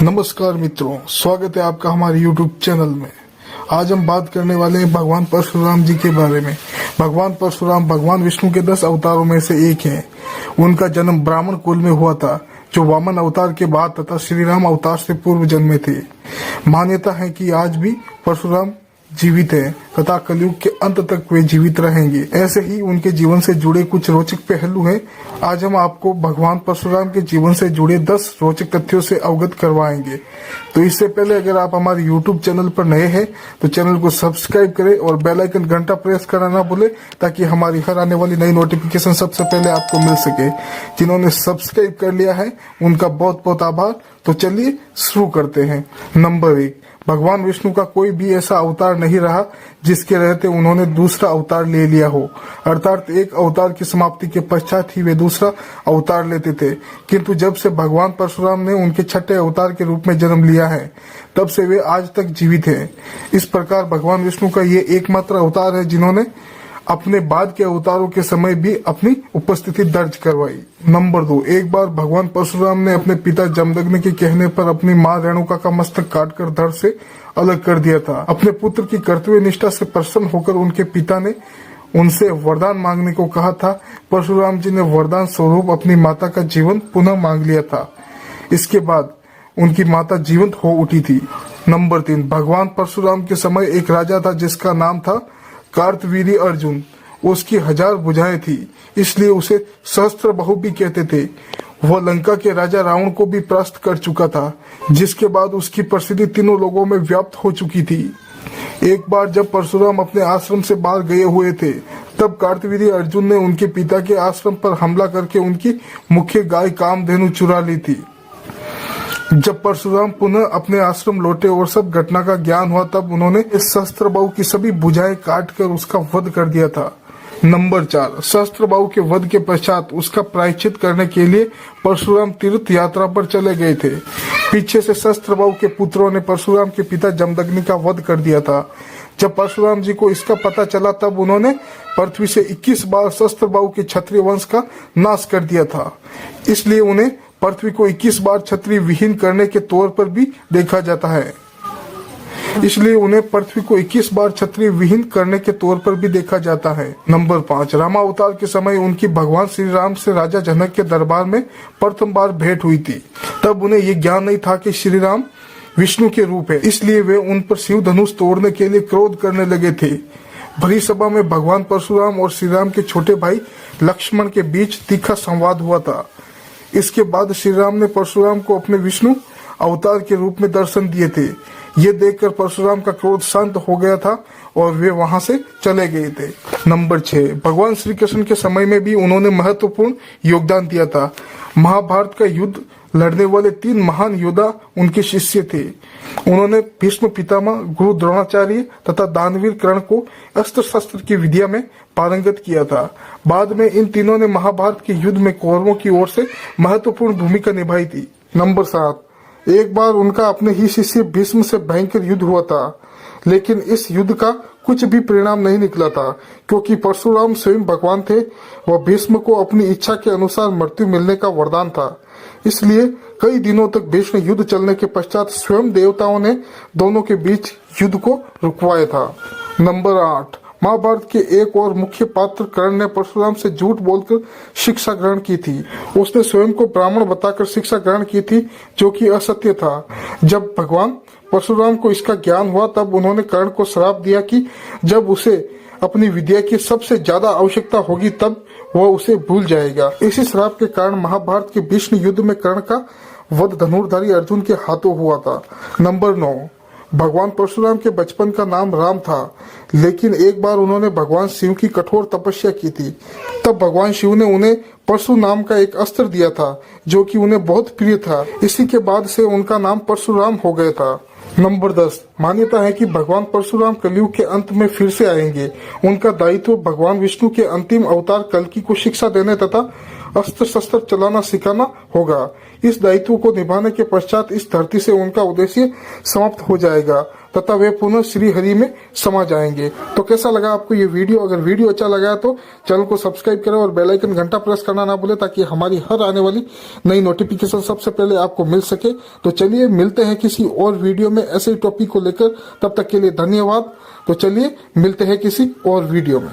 नमस्कार मित्रों, स्वागत है आपका हमारे YouTube चैनल में। आज हम बात करने वाले हैं भगवान परशुराम जी के बारे में। भगवान परशुराम भगवान विष्णु के 10 अवतारों में से एक हैं। उनका जन्म ब्राह्मण कुल में हुआ था, जो वामन अवतार के बाद तथा श्री राम अवतार से पूर्व जन्मे थे। मान्यता है कि आज भी परशुराम जीवित है तथा कलयुग के अंत तक वे जीवित रहेंगे। ऐसे ही उनके जीवन से जुड़े कुछ रोचक पहलू हैं। आज हम आपको भगवान परशुराम के जीवन से जुड़े 10 रोचक तथ्यों से अवगत करवाएंगे। तो इससे पहले अगर आप हमारे YouTube चैनल पर नए हैं तो चैनल को सब्सक्राइब करें और बेल आइकन घंटा प्रेस करना ना भूलें, ताकि हमारी हर आने वाली नई नोटिफिकेशन सबसे पहले आपको मिल सके। जिन्होंने सब्सक्राइब कर लिया है उनका बहुत बहुत आभार। तो चलिए शुरू करते हैं। नंबर 1, भगवान विष्णु का कोई भी ऐसा अवतार नहीं रहा जिसके रहते उन्होंने दूसरा अवतार ले लिया हो। अर्थात एक अवतार की समाप्ति के पश्चात ही वे दूसरा अवतार लेते थे। किंतु जब से भगवान परशुराम ने उनके छठे अवतार के रूप में जन्म लिया है, तब से वे आज तक जीवित हैं। इस प्रकार भगवान विष्णु का ये एकमात्र अवतार है जिन्होंने अपने बाद के अवतारों के समय भी अपनी उपस्थिति दर्ज करवाई। नंबर 2, एक बार भगवान परशुराम ने अपने पिता जमदग्नि के कहने पर अपनी मां रेणुका का मस्तक काटकर धड़ से अलग कर दिया था। अपने पुत्र की कर्तव्य निष्ठा से प्रसन्न होकर उनके पिता ने उनसे वरदान मांगने को कहा था। परशुराम जी ने वरदान स्वरूप अपनी माता का जीवन पुनः मांग लिया था। इसके बाद उनकी माता जीवंत हो उठी थी। नंबर 3, भगवान परशुराम के समय एक राजा था जिसका नाम था कार्तवीर्य अर्जुन। उसकी 1000 भुजाएं थी, इसलिए उसे सहस्त्र बहु भी कहते थे। वह लंका के राजा रावण को भी परास्त कर चुका था, जिसके बाद उसकी प्रसिद्धि तीनों लोगों में व्याप्त हो चुकी थी। एक बार जब परशुराम अपने आश्रम से बाहर गए हुए थे, तब कार्तवीर्य अर्जुन ने उनके पिता के आश्रम पर हमला करके उनकी मुख्य गाय कामधेनु चुरा ली थी। जब परशुराम पुनः अपने आश्रम लौटे और सब घटना का ज्ञान हुआ, तब उन्होंने इस सहस्त्रबाहु की सभी भुजाएं काटकर उसका वध कर दिया था। नंबर 4, सहस्त्रबाहु के वध के पश्चात उसका प्रायश्चित करने के लिए परशुराम तीर्थ यात्रा पर चले गए थे। पीछे से सहस्त्रबाहु के पुत्रों ने परशुराम के पिता जमदग्नि का वध कर दिया था। जब परशुराम जी को इसका पता चला, तब उन्होंने पृथ्वी से 21 बार सहस्त्रबाहु के क्षत्रिय वंश का नाश कर दिया था। इसलिए उन्हें पृथ्वी को 21 बार क्षत्रिय विहीन करने के तौर पर भी देखा जाता है। नंबर 5, रामावतार के समय उनकी भगवान श्री राम से राजा जनक के दरबार में प्रथम बार भेंट हुई थी। तब उन्हें ये ज्ञान नहीं था कि श्री राम विष्णु के रूप है, इसलिए वे उन पर शिव धनुष तोड़ने के लिए क्रोध करने लगे थे। भरी सभा में भगवान परशुराम और श्री राम के छोटे भाई लक्ष्मण के बीच तीखा संवाद हुआ था। इसके बाद श्री राम ने परशुराम को अपने विष्णु अवतार के रूप में दर्शन दिए थे। ये देखकर परशुराम का क्रोध शांत हो गया था और वे वहां से चले गए थे। नंबर 6, भगवान श्री कृष्ण के समय में भी उन्होंने महत्वपूर्ण योगदान दिया था। महाभारत का युद्ध लड़ने वाले 3 महान योद्धा उनके शिष्य थे। उन्होंने भीष्म पितामह, गुरु द्रोणाचार्य तथा दानवीर कर्ण को अस्त्र शस्त्र की विद्या में पारंगत किया था। बाद में इन तीनों ने महाभारत के युद्ध में कौरवों की ओर से महत्वपूर्ण भूमिका निभाई थी। नंबर 7, एक बार उनका अपने ही शिष्य भीष्म से भयंकर युद्ध हुआ था, लेकिन इस युद्ध का कुछ भी परिणाम नहीं निकला था, क्योंकि परशुराम स्वयं भगवान थे। वह भीष्म को अपनी इच्छा के अनुसार मृत्यु मिलने का वरदान था। इसलिए कई दिनों तक भीष्म युद्ध चलने के पश्चात स्वयं देवताओं ने दोनों के बीच युद्ध को रुकवाया था। नंबर 8, महाभारत के एक और मुख्य पात्र कर्ण ने परशुराम से झूठ बोलकर शिक्षा ग्रहण की थी। उसने स्वयं को ब्राह्मण बताकर शिक्षा ग्रहण की थी, जो कि असत्य था। जब भगवान परशुराम को इसका ज्ञान हुआ, तब उन्होंने कर्ण को श्राप दिया कि जब उसे अपनी विद्या की सबसे ज्यादा आवश्यकता होगी, तब वह उसे भूल जाएगा। इसी श्राप के कारण महाभारत के भीष्म युद्ध में कर्ण का वध धनुर्धारी अर्जुन के हाथों हुआ था। नंबर 9, भगवान परशुराम के बचपन का नाम राम था, लेकिन एक बार उन्होंने भगवान शिव की कठोर तपस्या की थी। तब भगवान शिव ने उन्हें परशु नाम का एक अस्त्र दिया था, जो कि उन्हें बहुत प्रिय था। इसी के बाद से उनका नाम परशुराम हो गया था। नंबर 10, मान्यता है कि भगवान परशुराम कलयुग के अंत में फिर से आएंगे। उनका दायित्व भगवान विष्णु के अंतिम अवतार कल्कि को शिक्षा देने तथा अस्त्र शस्त्र चलाना सिखाना होगा। इस दायित्व को निभाने के पश्चात इस धरती से उनका उद्देश्य समाप्त हो जाएगा तथा वे पुनः श्री हरि में समा जाएंगे। तो कैसा लगा आपको ये वीडियो? अगर वीडियो अच्छा लगा तो चैनल को सब्सक्राइब करें और बेल आइकन घंटा प्रेस करना ना भूलें ताकि हमारी हर आने वाली नई नोटिफिकेशन सबसे पहले आपको मिल सके। तो चलिए मिलते हैं किसी और वीडियो में ऐसे ही टॉपिक को लेकर। तब तक के लिए धन्यवाद। तो चलिए मिलते हैं किसी और वीडियो में।